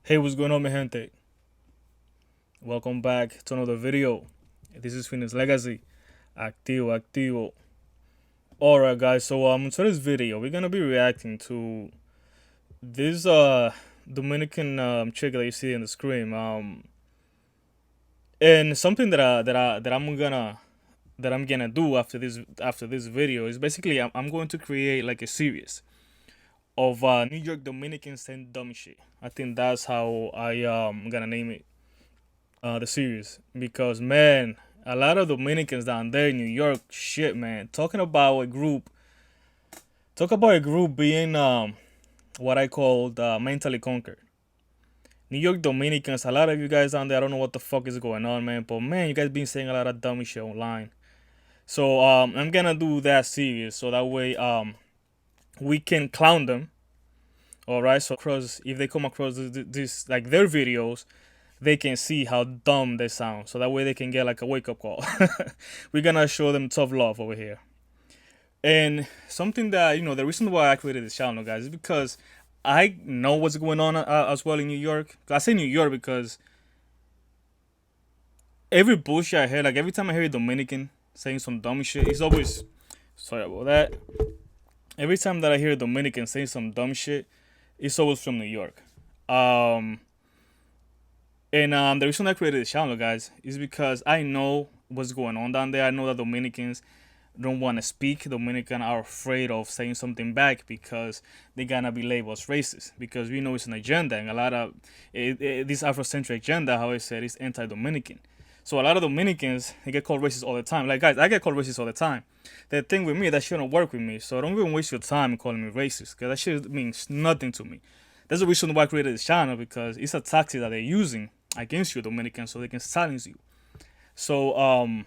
Hey, what's going on, mi gente? Welcome back to another video. This is Phoenix Legacy. Activo. Alright, guys, so in today's video, we're gonna be reacting to this Dominican chick that you see in the screen. And something that I'm gonna do after this video is basically I'm going to create like a series of New York Dominicans saying dumb shit. I think that's how I'm gonna name it, the series, because man, a lot of Dominicans down there in New York, shit, man, talk about a group being what I call mentally conquered. New York Dominicans, a lot of you guys down there, I don't know what the fuck is going on, man, but man, you guys been saying a lot of dummy shit online. So I'm gonna do that series so that way we can clown them. All right, so across if they come across this like their videos, they can see how dumb they sound. So that way they can get like a wake up call. We're gonna show them tough love over here. And something that, the reason why I created this channel, guys, is because I know what's going on as well in New York. I say New York because every bullshit I hear, like every time I hear a Dominican saying some dumb shit, it's always, sorry about that. Every time that I hear a Dominican saying some dumb shit, it's always from New York. And the reason I created this channel, guys, is because I know what's going on down there. I know that Dominicans don't want to speak. Dominicans are afraid of saying something back because they're gonna be labeled as racist. Because we know it's an agenda, and a lot of this Afrocentric agenda, how I said, is anti-Dominican. So a lot of Dominicans, they get called racist all the time. Like, guys, I get called racist all the time. The thing with me, that shouldn't work with me. So don't even waste your time calling me racist, because that shit means nothing to me. That's the reason why I created this channel, because it's a tactic that they're using against you, Dominicans, so they can silence you. So and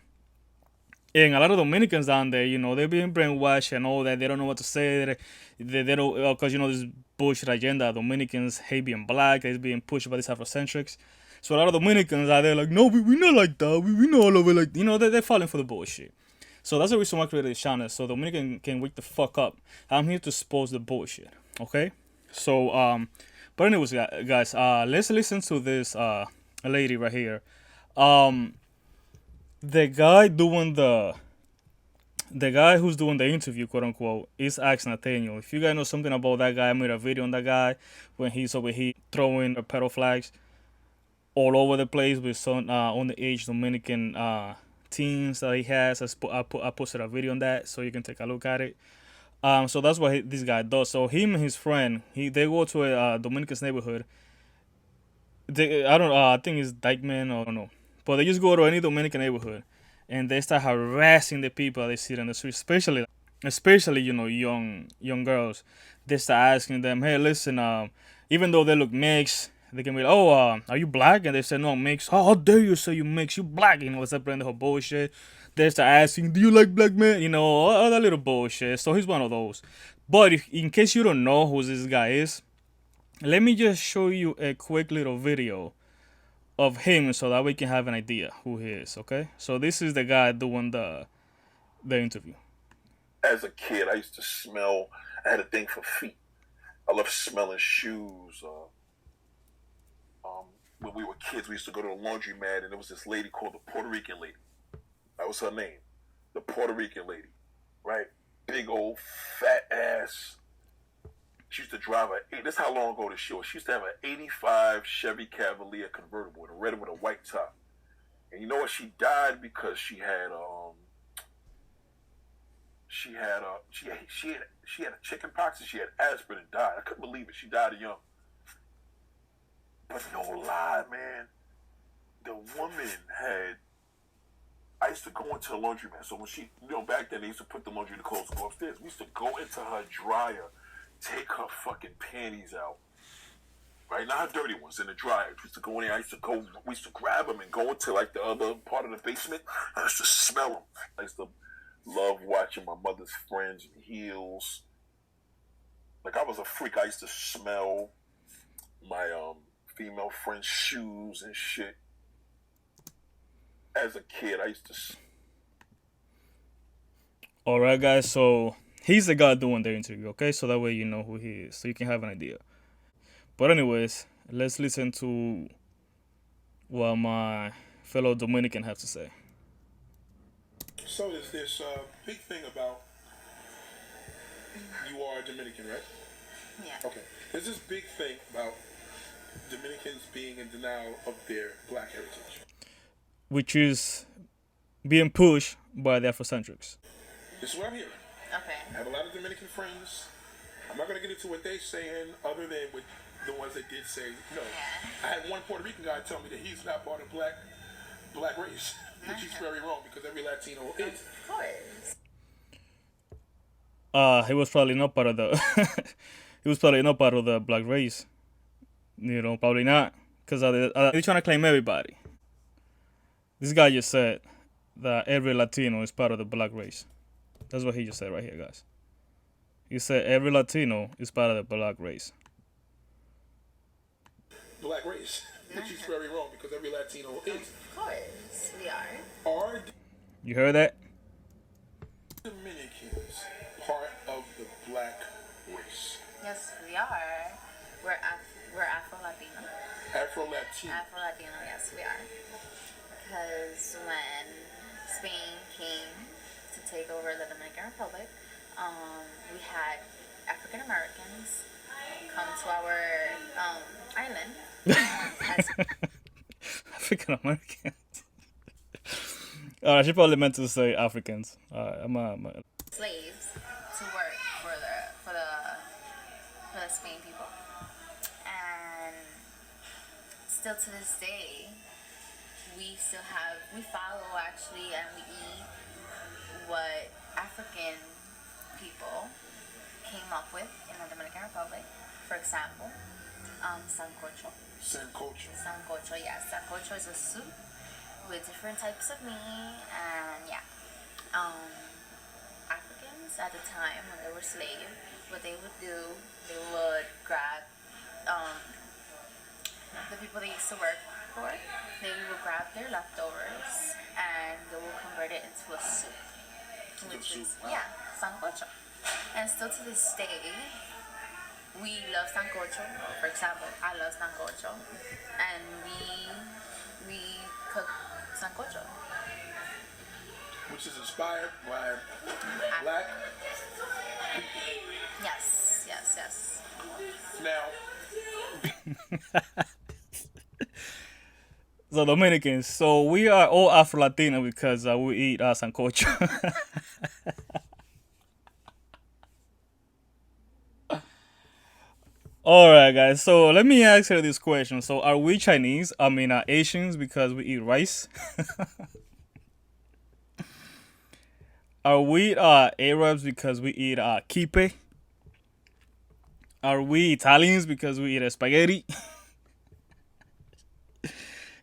a lot of Dominicans down there, they're being brainwashed and all that. They don't know what to say. They don't, because this bullshit agenda. Dominicans hate being black. It's being pushed by these Afrocentrics. So a lot of Dominicans are there like, no, we not like that. We not all over like, they're falling for the bullshit. So that's the reason why I created this channel, so Dominican can wake the fuck up. I'm here to expose the bullshit. Okay. So but anyways, guys, let's listen to this lady right here. The guy doing the guy who's doing the interview, quote unquote, is Axe Nathaniel. If you guys know something about that guy, I made a video on that guy when he's over here throwing pedal flags all over the place with some underage Dominican teens that he has. I posted a video on that, so you can take a look at it. So that's what this guy does. So him and his friend, they go to a Dominican's neighborhood. I don't. I think it's Dykeman or I don't know, but they just go to any Dominican neighborhood, and they start harassing the people they see on the street, especially young girls. They start asking them, hey, listen, even though they look mixed, they can be like, oh, are you black? And they say, no, mixed. How dare you say you mixed? You black? What's up, the whole bullshit. They start asking, do you like black men? All that little bullshit. So he's one of those. But in case you don't know who this guy is, let me just show you a quick little video of him so that we can have an idea who he is, okay? So this is the guy doing the interview. As a kid, I used to smell. I had a thing for feet. I love smelling shoes. When we were kids, we used to go to the laundromat, and there was this lady called the Puerto Rican lady. That was her name, the Puerto Rican lady, right? Big old fat ass. She used to drive this is how long ago this was. She used to have an 85 Chevy Cavalier convertible in red with a white top. And you know what? She died because she had chicken pox and she had aspirin and died. I couldn't believe it. She died young. But no lie, man. The woman had. I used to go into the laundromat. So when back then they used to put the laundry in the clothes, go upstairs. We used to go into her dryer, take her fucking panties out. Right? Not her dirty ones, in the dryer. We used to go in there. We used to grab them and go into like the other part of the basement. I used to smell them. I used to love watching my mother's friends in heels. Like I was a freak. I used to smell my female friends' shoes and shit. As a kid, I used to. All right, guys. So he's the guy doing the interview, okay? So that way you know who he is, so you can have an idea. But anyways, Let's listen to what my fellow Dominican have to say. So there's this big thing about you are Dominican, right? Yeah. Okay. There's this big thing about Dominicans being in denial of their black heritage. Which is being pushed by the Afrocentrics. This is what I'm hearing. Okay. I have a lot of Dominican friends. I'm not going to get into what they're saying other than with the ones that did say no. Yeah. I had one Puerto Rican guy tell me that he's not part of black race, which is very wrong because every Latino is. Of course. He was probably not part of the he was probably not part of the black race. You know, probably not. Because they're trying to claim everybody. This guy just said that every Latino is part of the black race. That's what he just said right here, guys. He said every Latino is part of the black race. Black race, which is very wrong because every Latino is. Of course, we are. Are You heard that? Dominicans part of the black race? Yes, we are. We're Afro-Latino. Afro-Latino. Afro-Latino, yes, we are. Because when Spain came to take over the Dominican Republic, we had African Americans come to our island as African Americans. I should probably meant to say Africans. slaves to work for the Spain people, and still to this day, we follow actually, and we eat what African people came up with in the Dominican Republic. For example, sancocho. Sancocho. Sancocho, yes. Sancocho is a soup with different types of meat, and yeah. Africans at the time when they were slaves, what they would do, they would grab the people they used to work for, they would grab their leftovers and they will convert it into a soup. Which is, yeah, sancocho. And still to this day, we love sancocho. For example, I love sancocho. And we cook sancocho. Which is inspired by black people. Yes, yes, yes. Now, So Dominicans, so we are all Afro-Latino because we eat sancocho. All right, guys. So let me ask you this question. So are we Chinese? I mean, Asians because we eat rice? Are we Arabs because we eat kipe? Are we Italians because we eat spaghetti?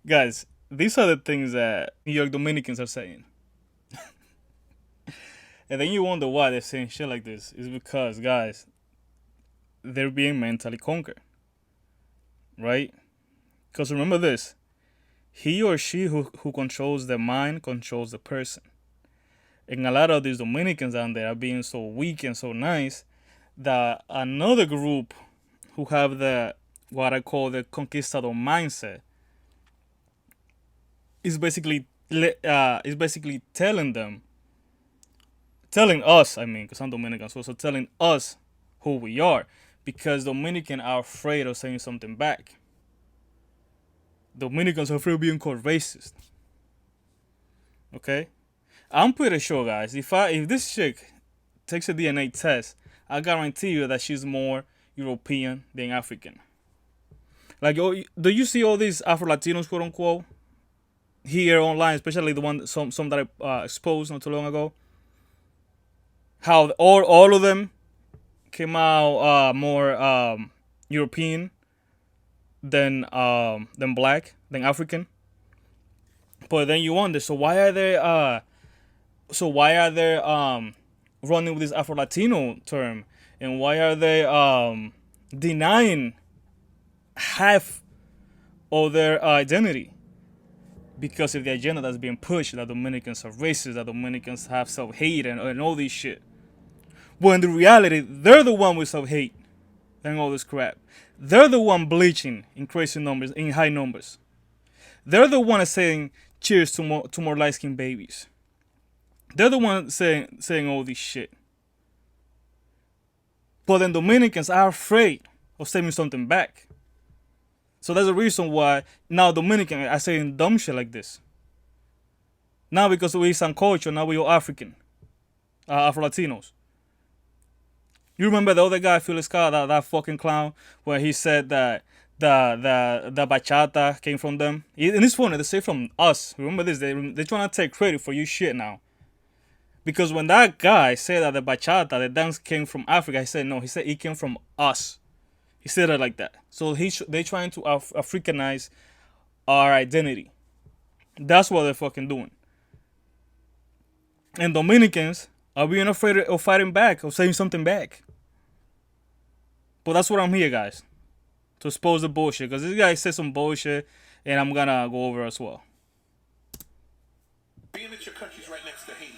Guys, these are the things that New York Dominicans are saying. And then you wonder why they're saying shit like this. It's because, guys, they're being mentally conquered. Right? Because remember this. He or she who controls the mind controls the person. And a lot of these Dominicans out there are being so weak and so nice that another group who have the what I call the conquistador mindset is basically telling us, I mean, because I'm Dominican, so telling us who we are, because Dominicans are afraid of saying something back. Dominicans are afraid of being called racist. Okay, I'm pretty sure, guys, if this chick takes a DNA test, I guarantee you that she's more European than African. Like, do you see all these Afro-Latinos, quote unquote, here online, especially the one some that I exposed not too long ago? How all of them came out more European than black, than African. But then you wonder, so why are they running with this Afro-Latino term, and why are they denying half of their identity? Because of the agenda that's being pushed, that Dominicans are racist, that Dominicans have self-hate and all this shit. When in reality, they're the one with self-hate and all this crap. They're the one bleaching in crazy numbers, in high numbers. They're the one saying cheers to more light skinned babies. They're the one saying all this shit. But then Dominicans are afraid of saying something back. So that's the reason why now Dominicans are saying dumb shit like this. Now because we SANCOCHO, now we all African, Afro Latinos. You remember the other guy, Felix Scott, that fucking clown, where he said that the bachata came from them. And it's funny, they say from us. Remember this? They're trying to take credit for you shit now. Because when that guy said that the bachata, the dance came from Africa, he said no. He said it came from us. He said it like that. So they're trying to Africanize our identity. That's what they're fucking doing. And Dominicans are being afraid of fighting back, of saying something back. But that's what I'm here, guys, to expose the bullshit. Because this guy said some bullshit, and I'm gonna go over as well. Being that your country's right next to Haiti.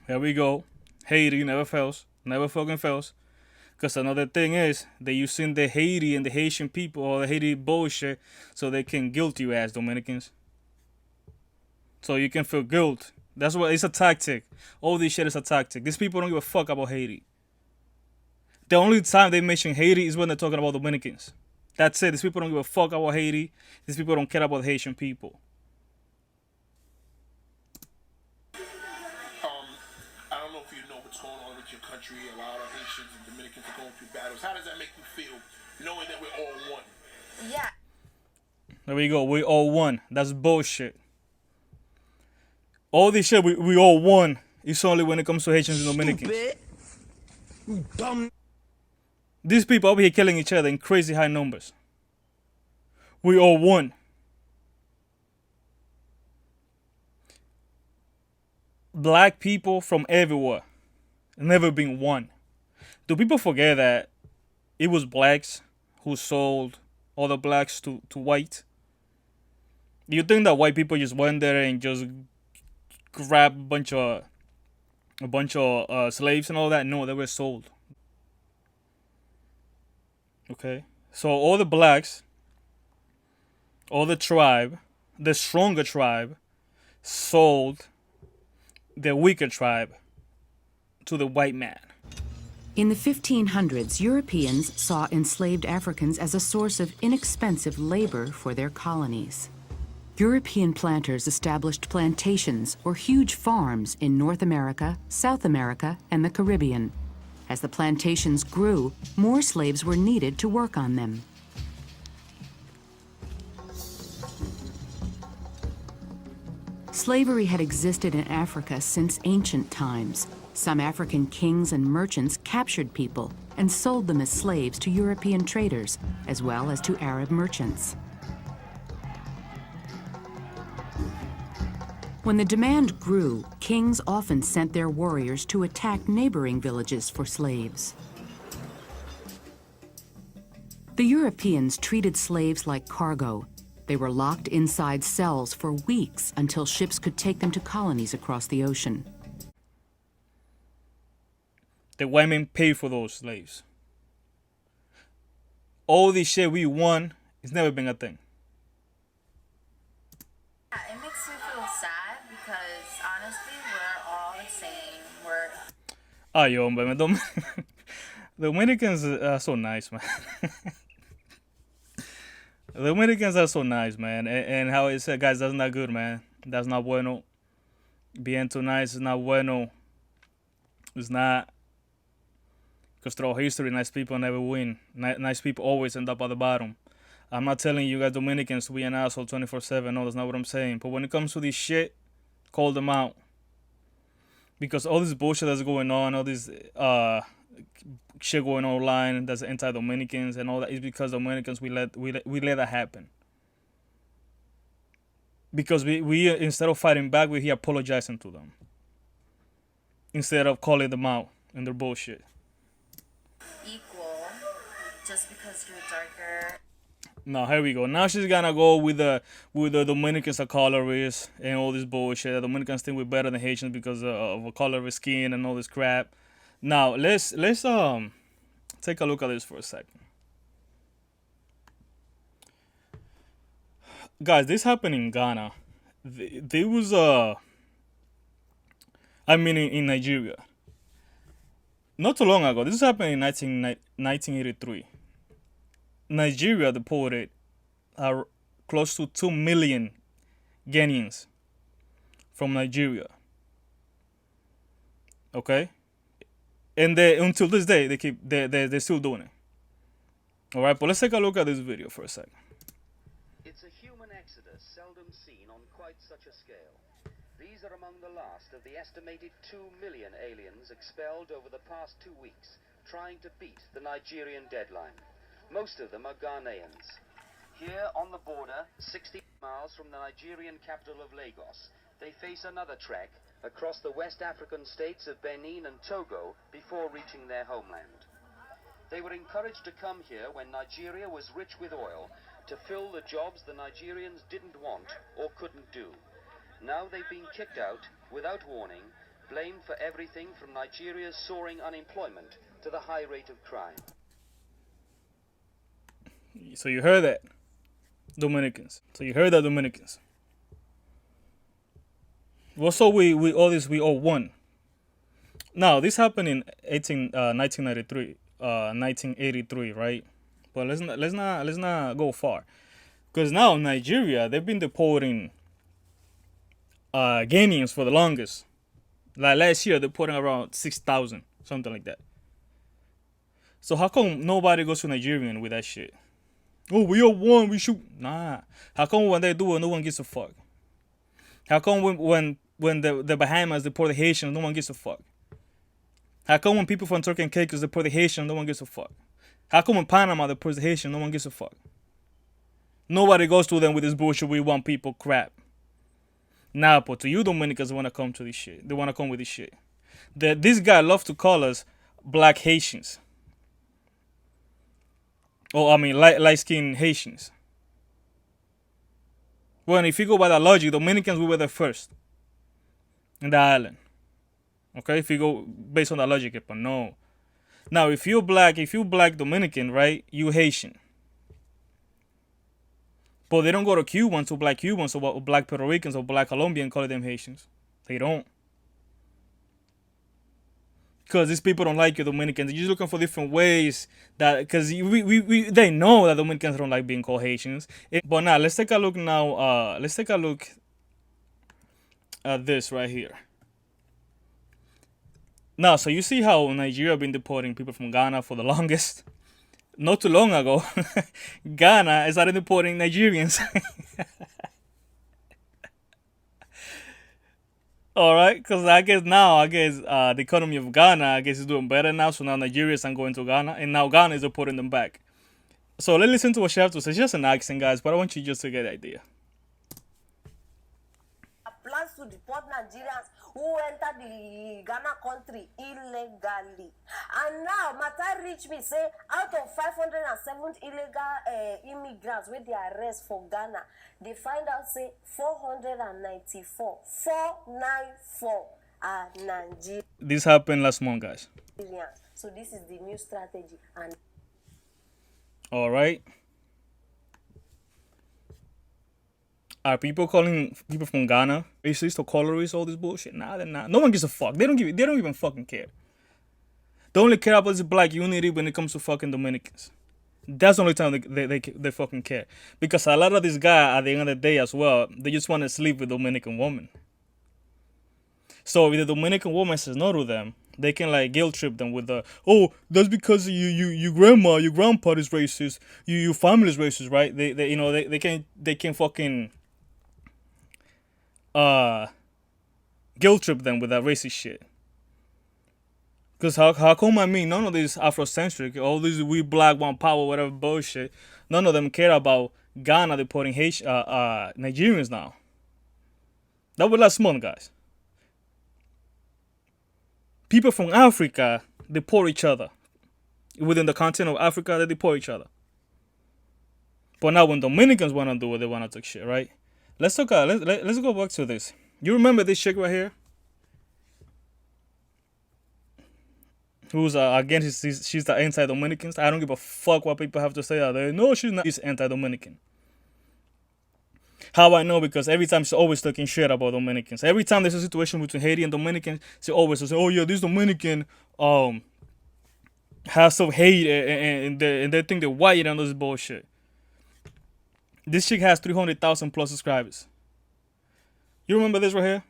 Here we go. Haiti never fails. Never fucking fails. Because another thing is, they're using the Haiti and the Haitian people, or the Haiti bullshit, so they can guilt you as Dominicans. So you can feel guilt. That's what, it's a tactic. All this shit is a tactic. These people don't give a fuck about Haiti. The only time they mention Haiti is when they're talking about Dominicans. That's it. These people don't give a fuck about Haiti. These people don't care about the Haitian people. I don't know if you know what's going on with your country. A lot of Haitians and Dominicans are going through battles. How does that make you feel, knowing that we're all one? Yeah. There we go. We all one. That's bullshit. All this shit, we all one. It's only when it comes to Haitians and Dominicans. You dumb. These people over here killing each other in crazy high numbers. We all one. Black people from everywhere. Never been one. Do people forget that it was blacks who sold other blacks to white? Do you think that white people just went there and just grabbed a bunch of slaves and all that? No, they were sold. Okay, so all the blacks, all the tribe, the stronger tribe, sold the weaker tribe to the white man. In the 1500s, Europeans saw enslaved Africans as a source of inexpensive labor for their colonies. European planters established plantations or huge farms in North America, South America, and the Caribbean. As the plantations grew, more slaves were needed to work on them. Slavery had existed in Africa since ancient times. Some African kings and merchants captured people and sold them as slaves to European traders, as well as to Arab merchants. When the demand grew, kings often sent their warriors to attack neighboring villages for slaves. The Europeans treated slaves like cargo. They were locked inside cells for weeks until ships could take them to colonies across the ocean. The white men paid for those slaves. All this shit we won, it's never been a thing. Yeah, it makes me feel sad because honestly, we're all the same. We're Ay, hombre, the Dominicans are so nice, man. The Dominicans are so nice, man. And how it said, guys, that's not good, man. That's not bueno. Being too nice is not bueno. It's not. Because throughout history, nice people never win. Nice people always end up at the bottom. I'm not telling you guys Dominicans to be an asshole 24/7. No, that's not what I'm saying. But when it comes to this shit, call them out. Because all this bullshit that's going on, all this shit going online that's anti-Dominicans and all that is because Dominicans we let that happen. Because we instead of fighting back, we're here apologizing to them. Instead of calling them out in their bullshit. equal just because you're darker. No, here we go. Now she's gonna go with the Dominicans are colorist and all this bullshit. The Dominicans think we're better than Haitians because of a color of skin and all this crap. Now let's take a look at this for a second. guys, this happened in Ghana. There was in Nigeria. Not too long ago. This happened in 1983. Nigeria deported close to 2 million Ghanaians from Nigeria. Okay, and until this day they're still doing it. All right, but let's take a look at this video for a second. It's a human exodus seldom seen on quite such a scale. These are among the last of the estimated 2 million aliens expelled over the past 2 weeks, trying to beat the Nigerian deadline. Most of them are Ghanaians. Here on the border, 60 miles from the Nigerian capital of Lagos, they face another trek across the West African states of Benin and Togo before reaching their homeland. They were encouraged to come here when Nigeria was rich with oil to fill the jobs the Nigerians didn't want or couldn't do. Now they've been kicked out without warning, blamed for everything from Nigeria's soaring unemployment to the high rate of crime. So you heard that, Dominicans. Well, so we all won. Now this happened in 1983, right? But let's not go far, because now Nigeria, they've been deporting Ghanaians for the longest. Like last year, they're deporting around 6,000, something like that. So how come nobody goes to Nigerian with that shit? Oh, we all won. We should. Nah. How come when they do it, no one gives a fuck? How come when the Bahamas deport the Haitians, no one gives a fuck? How come when people from Turkey and Caicos deport the Haitians, no one gives a fuck? How come when Panama deports the Haitians, no one gives a fuck? Nobody goes to them with this bullshit, we want people crap. Nah, but to you Dominicans want to come to this shit. They want to come with this shit. This guy loves to call us black Haitians. Light-skinned Haitians. Well, if you go by that logic, Dominicans, we were there first in the island. Okay, if you go based on that logic, but no. Now, if you're black Dominican, right, you Haitian. But they don't go to Cubans or black Cubans or black Puerto Ricans or black Colombians call them Haitians. They don't. Because these people don't like you, Dominicans. You're just looking for different ways that, because they know that Dominicans don't like being called Haitians. But now, let's take a look now. Let's take a look at this right here. Now, so you see how Nigeria been deporting people from Ghana for the longest? Not too long ago, Ghana started deporting Nigerians. All right, because I guess the economy of Ghana, is doing better now. So now Nigerians are going to Ghana, and now Ghana is deporting them back. So let's listen to what she has to say. It's just an accent, guys, but I want you just to get the idea. Plans to deport Nigerians who enter the Ghana country illegally. And now, matter reach me, say, out of 507 illegal immigrants with their arrest for Ghana, they find out, say, 494 are Nigerians. This happened last month, guys. So this is the new strategy. And all right. Are people calling people from Ghana racist or colorist, all this bullshit? Nah, they're not. No one gives a fuck. They don't even fucking care. They only care about this black unity when it comes to fucking Dominicans. That's the only time they fucking care. Because a lot of these guys, at the end of the day as well, they just want to sleep with Dominican women. So if the Dominican woman says no to them, they can like guilt trip them with that's because your grandpa is racist, your family is racist, right? They can fucking guilt trip them with that racist shit. Because how come none of these Afrocentric, all these we black want power, whatever bullshit, none of them care about Ghana deporting Nigerians now. That was last month, guys. People from Africa deport each other. Within the continent of Africa, they deport each other. But now when Dominicans want to do it, they want to take shit, right? Let's go back to this. You remember this chick right here? Who's again? She's the anti-Dominicans. I don't give a fuck what people have to say out there. No, she's not. She's anti-Dominican. How I know? Because every time she's always talking shit about Dominicans. Every time there's a situation between Haiti and Dominicans, she always says, "Oh yeah, this Dominican has some hate and they think they're white and all this bullshit." This chick has 300,000 plus subscribers. You remember this right here?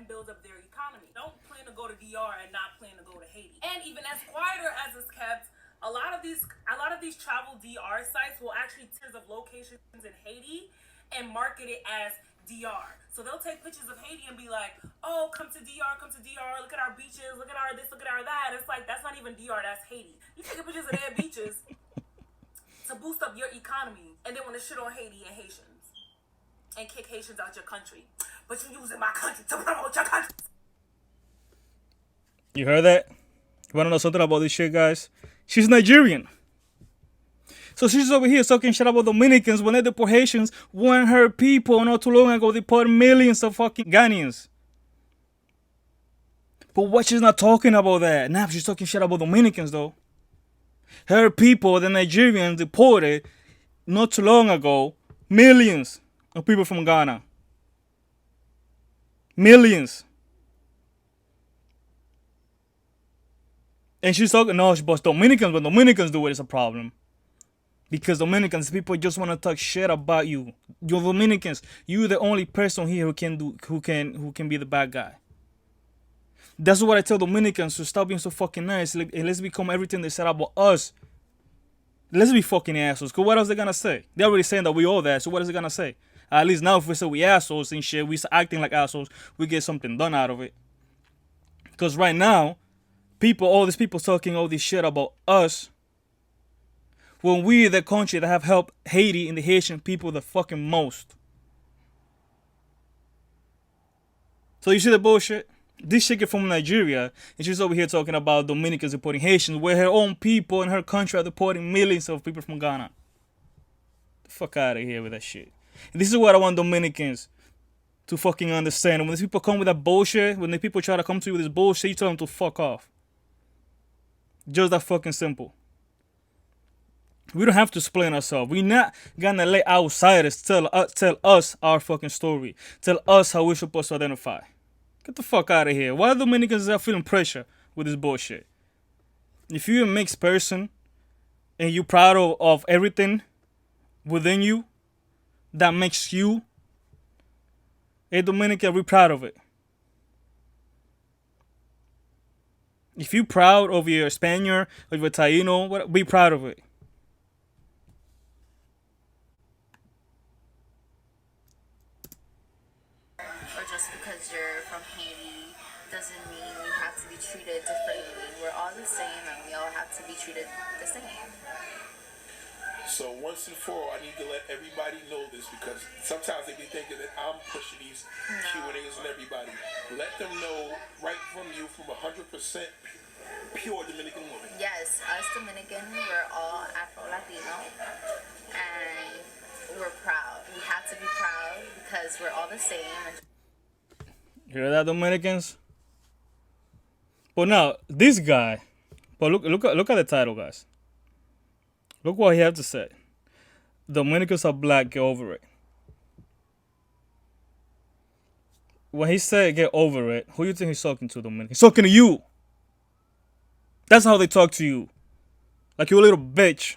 Build up their economy. Don't plan to go to DR and not plan to go to Haiti. And even as quieter as it's kept, a lot of these travel DR sites will actually of locations in Haiti and market it as DR. So they'll take pictures of Haiti and be like, "Oh, come to DR, look at our beaches, look at our this, look at our that." It's like, that's not even DR, that's Haiti. You taking pictures of their beaches to boost up your economy, and then want to shit on Haiti and Haitians and kick Haitians out your country. But you using my country to promote your country. You heard that? You wanna know something about this shit, guys? She's Nigerian. So she's over here talking shit about Dominicans when they deport Haitians, when her people not too long ago deported millions of fucking Ghanaians. But what, she's not talking about that. Now she's talking shit about Dominicans though. Her people, the Nigerians, deported not too long ago millions of people from Ghana. Millions. And she's talking, no, but Dominicans, when Dominicans do it, it's a problem. Because Dominicans, people just want to talk shit about you. You're Dominicans. You're the only person here who can be the bad guy. That's what I tell Dominicans, to stop being so fucking nice and let's become everything they said about us. Let's be fucking assholes. Cause what else they gonna say? They're already saying that we all that, so what is they gonna say? At least now if we say we assholes and shit, we start acting like assholes, we get something done out of it. Cause right now, all these people talking all this shit about us, when we're the country that have helped Haiti and the Haitian people the fucking most. So you see the bullshit? This chick is from Nigeria, and she's over here talking about Dominicans deporting Haitians, where her own people in her country are deporting millions of people from Ghana. The fuck out of here with that shit. And this is what I want Dominicans to fucking understand. When these people come with that bullshit, when the people try to come to you with this bullshit, you tell them to fuck off. Just that fucking simple. We don't have to explain ourselves. We're not gonna let outsiders tell us our fucking story. Tell us how we're supposed to identify. Get the fuck out of here. Why Dominicans are feeling pressure with this bullshit? If you're a mixed person and you're proud of everything within you that makes you a Dominican, we're proud of it. If you're proud of your Spaniard, of your Taino, be proud of it. Or just because you're from Haiti doesn't mean you have to be treated differently. We're all the same and we all have to be treated the same. So once and for all, I need to let everybody know this, because sometimes they be thinking that I'm pushing these Q&As on everybody. Let them know right from you, from 100% pure Dominican woman. Yes, us Dominican, we're all afro Latino, and we're proud. We have to be proud because we're all the same. You hear that, Dominicans? But now, this guy, but look at the title, guys. Look what he had to say. Dominicans are black, get over it. When he said get over it, who do you think he's talking to, Dominican? He's talking to you. That's how they talk to you. Like you're a little bitch.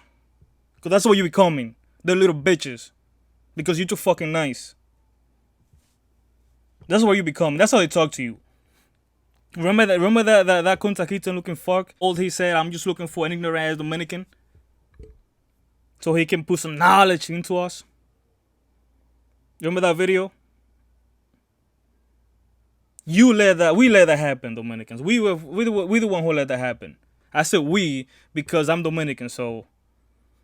Because that's what you're becoming. They're little bitches. Because you're too fucking nice. That's what you become. That's how they talk to you. Remember that Kunta looking fuck? Old he said, I'm just looking for an ignorant ass Dominican. So he can put some knowledge into us. Remember that video? We let that happen, Dominicans. We the one who let that happen. I said we because I'm Dominican, so.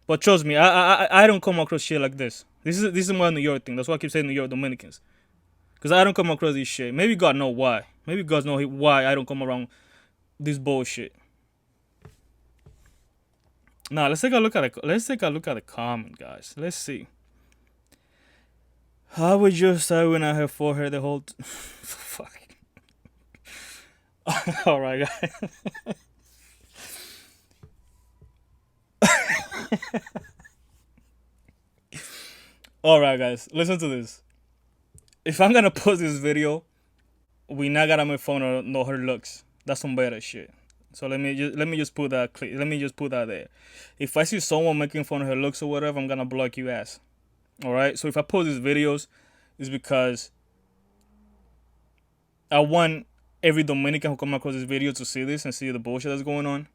But trust me, I don't come across shit like this. This is my New York thing. That's why I keep saying New York Dominicans. Because I don't come across this shit. Maybe God know why. Maybe God know why I don't come around this bullshit. Now let's take a look at the comment, guys. Let's see. How would you say when I have forehead the whole fuck. All right, guys. Alright, guys, listen to this. If I'm gonna post this video, we not gotta make fun of no her looks. That's some better shit. So let me just put that there. If I see someone making fun of her looks or whatever, I'm gonna block you ass. Alright? So if I post these videos, it's because I want every Dominican who come across this video to see this and see the bullshit that's going on.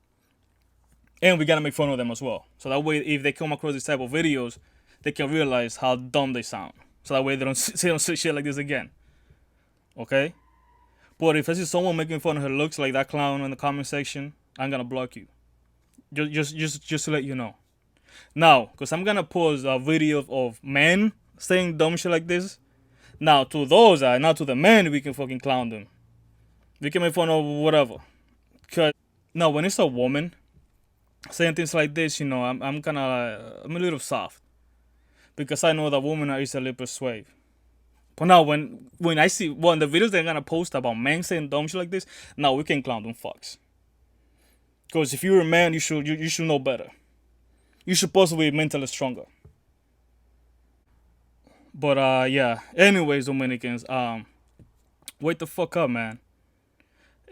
And we gotta make fun of them as well. So that way, if they come across this type of videos, they can realize how dumb they sound. So that way they don't say shit like this again. Okay? But if I see someone making fun of her looks like that clown in the comment section, I'm gonna block you. Just to let you know. Now, because I'm gonna post a video of men saying dumb shit like this. Now, to those, not to the men, we can fucking clown them. We can make fun of whatever. Cause now, when it's a woman saying things like this, you know, I'm a little soft, because I know that women are easily persuaded. But now, when I see the videos they're gonna post about men saying dumb shit like this, now we can clown them fucks. Because if you're a man, you should know better. You're supposed to be mentally stronger. But yeah. Anyways, Dominicans, wake the fuck up, man.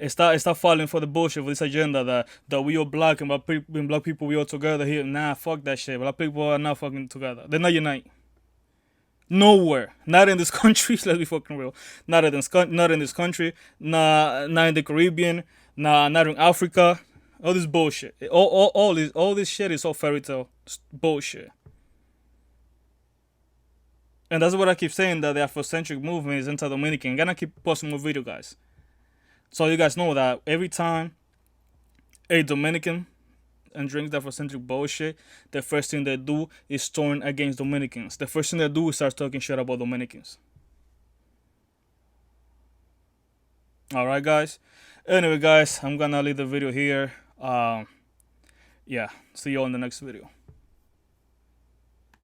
Stop falling for the bullshit with this agenda that we all black and black people we all together here. Nah, fuck that shit. Black people are not fucking together. They're not unite. Nowhere. Not in this country. Let's be fucking real. Not in this country. Not in the Caribbean. Not in Africa. All this bullshit. All this shit is all fairy tale bullshit. And that's what I keep saying, that the Afrocentric movement is anti-Dominican. I'm gonna keep posting more video, guys. So you guys know that every time a Dominican and drinks the Afrocentric bullshit, the first thing they do is turn against Dominicans. The first thing they do is start talking shit about Dominicans. Alright, guys. Anyway, guys, I'm gonna leave the video here. Yeah, see you on the next video.